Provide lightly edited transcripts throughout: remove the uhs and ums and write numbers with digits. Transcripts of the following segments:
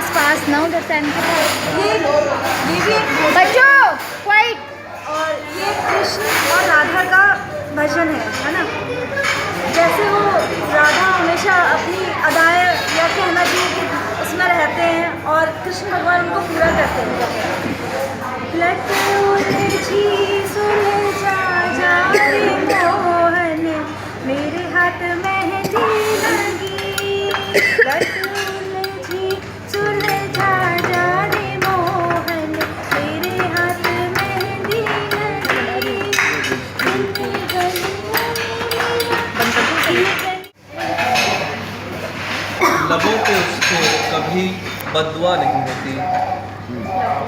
पास ना उधर ये भी बच्चों क्वाइट। और ये कृष्ण और राधा का भजन है ना। जैसे वो राधा हमेशा अपनी अदाएँ या कहना चाहिए कि उसमें रहते हैं और कृष्ण भगवान उनको पूरा करते हैं। लट उलझी सुलझा जा रे मोहन, मेरे हाथ मेहंदी लगी। लट उलझी सुलझा जा रे मोहन, मेरे हाथ मेहंदी लगी। लबों पे उसके कभी बददुआ नहीं होती,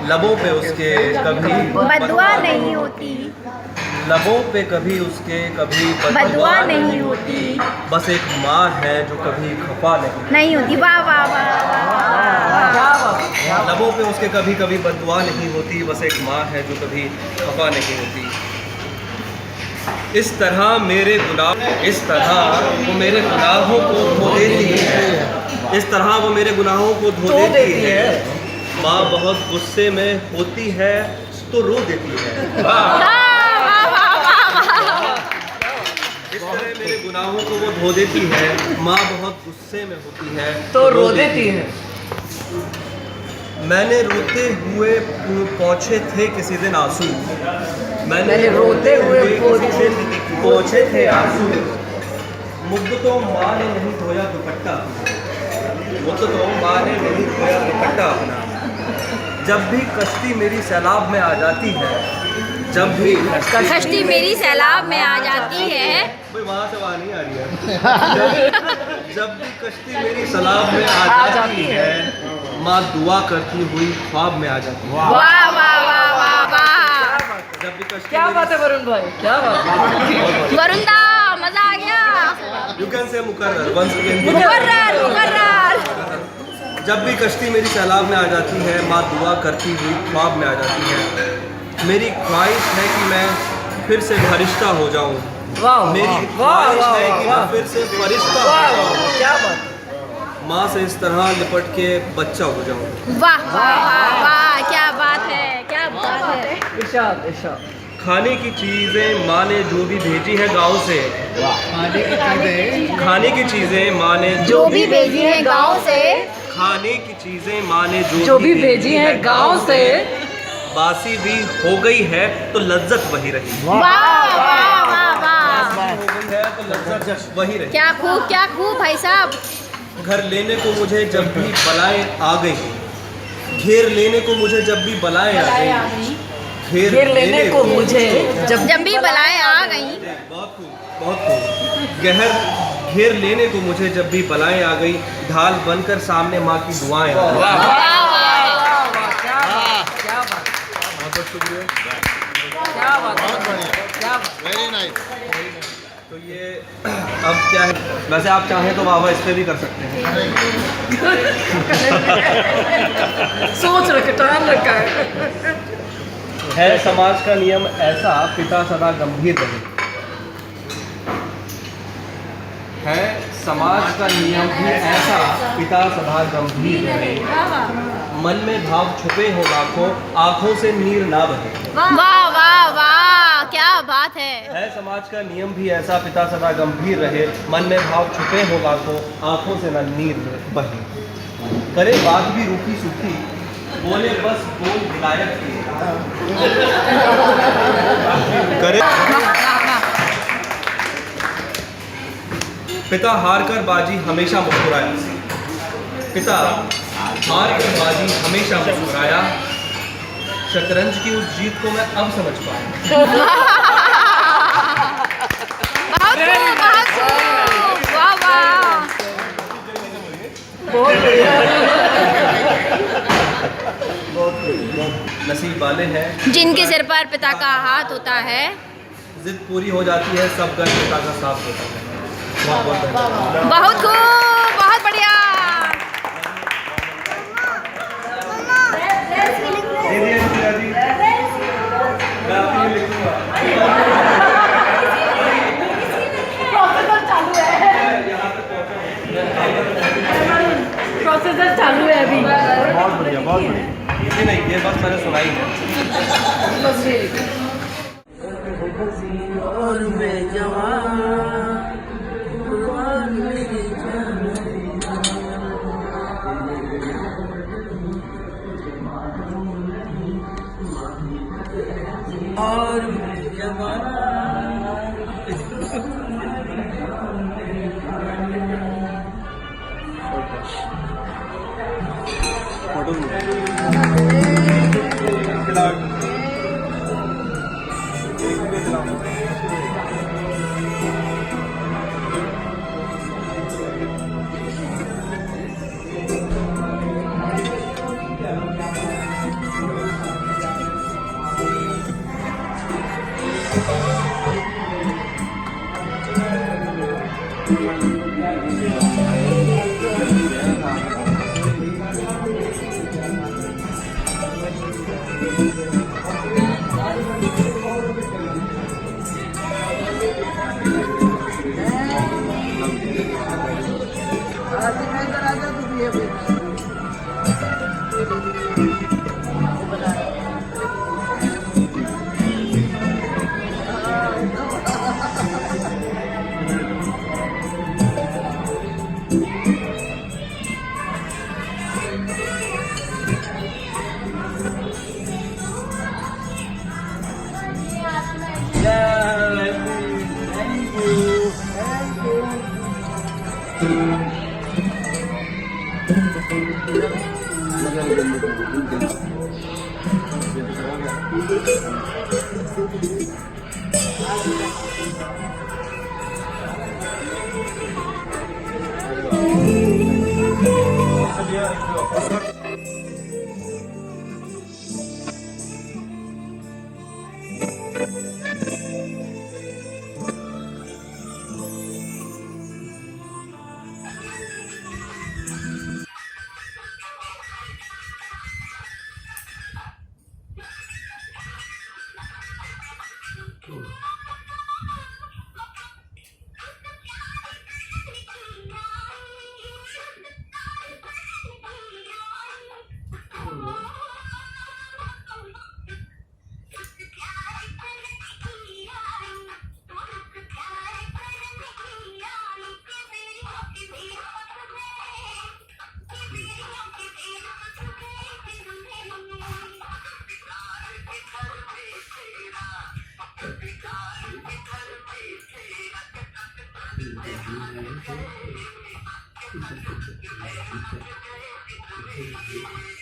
लबों पे उसके कभी बदुआ नहीं होती, लबों पे कभी उसके कभी बदुआ नहीं होती, बस एक माँ है जो कभी खफा नहीं होती। वाह वाह वाह वाह। लबों पे उसके कभी कभी बददुआ नहीं होती, बस एक माँ है जो कभी खफा नहीं होती। इस तरह मेरे गुनाह, इस तरह वो मेरे गुनाहों को धो देती है, इस तरह वो मेरे गुनाहों को धो देती है। माँ बहुत गुस्से में होती है तो रो देती है। इस तरह मेरे गुनाहों को वो धो देती है। माँ बहुत गुस्से में होती है तो रो देती है। मैंने रोते हुए पहुँचे थे किसी दिन आंसू, मैंने रोते हुए पहुँचे थे आंसू। मुद्दतों तो माँ ने नहीं धोया दुपट्टा, मुद्दतों तो माँ ने नहीं धोया दुपट्टा अपना। जब भी कश्ती मेरी सैलाब में आ जाती है, जब भी कश्ती मेरी सैलाब में आ जाती है। भाई वहाँ से वहाँ नहीं आ रही है। जब भी कश्ती मेरी सैलाब में आ जाती है, माँ दुआ करती हुई ख्वाब में आ जाती है। वाह वाह वाह वाह वाह। जब भी कश्ती क्या बात है वरुण भाई, क्या बात है। वरुण दा मजा आ गया। यू कैन से मुकर्रर वंस अगेन। मुकर्रर मुकर्रर। जब भी कश्ती मेरी सैलाब में आ जाती है, माँ दुआ करती हुई ख्वाब में आ जाती है। मेरी ख्वाहिश है कि मैं फिर से फरिश्ता हो जाऊं, मेरी ख्वाहिश है कि मैं फिर से फरिश्ता हो जाऊं। क्या बात। माँ से इस तरह लिपट के बच्चा हो जाऊं। वाह वाह वाह वाह। क्या बात है, क्या बात है। इरशाद इरशाद। खाने की चीज़ें माँ ने जो भी भेजी है गाँव से, खाने की चीज़ें माँ ने जो भी भेजी है गाँव से, खाने की चीज़ें माँ ने जो भी भेजी है गाँव से, बासी भी हो गई है तो लज्जत वही रही। वाह वाह वाह वाह। हो गई है तो लज्जत वही रही। क्या खूब भाई साहब। घर लेने को मुझे जब भी बलाएं आ गई, घेर लेने को मुझे जब भी बलाएं आ गई, घेर लेने को मुझे जब भी बलाएं आ गई। बहुत खूब, बहुत खूब। गहर घेर लेने को मुझे जब भी बलाएं आ गई, ढाल बनकर सामने माँ की दुआएं आ गई। बहुत शुक्रिया, क्या बात, बहुत बढ़िया, क्या बात, वेरी नाइस। तो ये अब क्या है, वैसे आप चाहें तो वाह इस पे भी कर सकते हैं। सोच रखे, टाइम रखा है समाज का नियम ऐसा, पिता सदा गंभीर रहे। है समाज का नियम भी ऐसा, पिता सदा गंभीर रहे। मन में भाव छुपे हो लाखों, आंखों से नीर ना बहे। वाह वाह वाह। क्या बात है समाज का नियम भी ऐसा, पिता सदा गंभीर रहे। मन में भाव छुपे हो लाखों, आंखों से ना नीर बहे। करे बात भी रूखी सूखी, बोले बस बोल विलायत की। करे पिता हार कर बाजी हमेशा मुस्कुराया, पिता हार कर बाजी हमेशा मुस्कुराया। शतरंज की उस जीत को मैं अब समझ पाया। वाह वाह। नसीब वाले हैं जिनके सिर पर पिता का हाथ होता है। जिद पूरी हो जाती है, सब गर्व पिता का साथ होता है। बहुत बहुत धन्यवाद। बहुत खूब, बहुत बढ़िया। मैं आपके लिए लिखूंगा। जवान कुर्बान मेरी जान और मेरी जवान Thank you.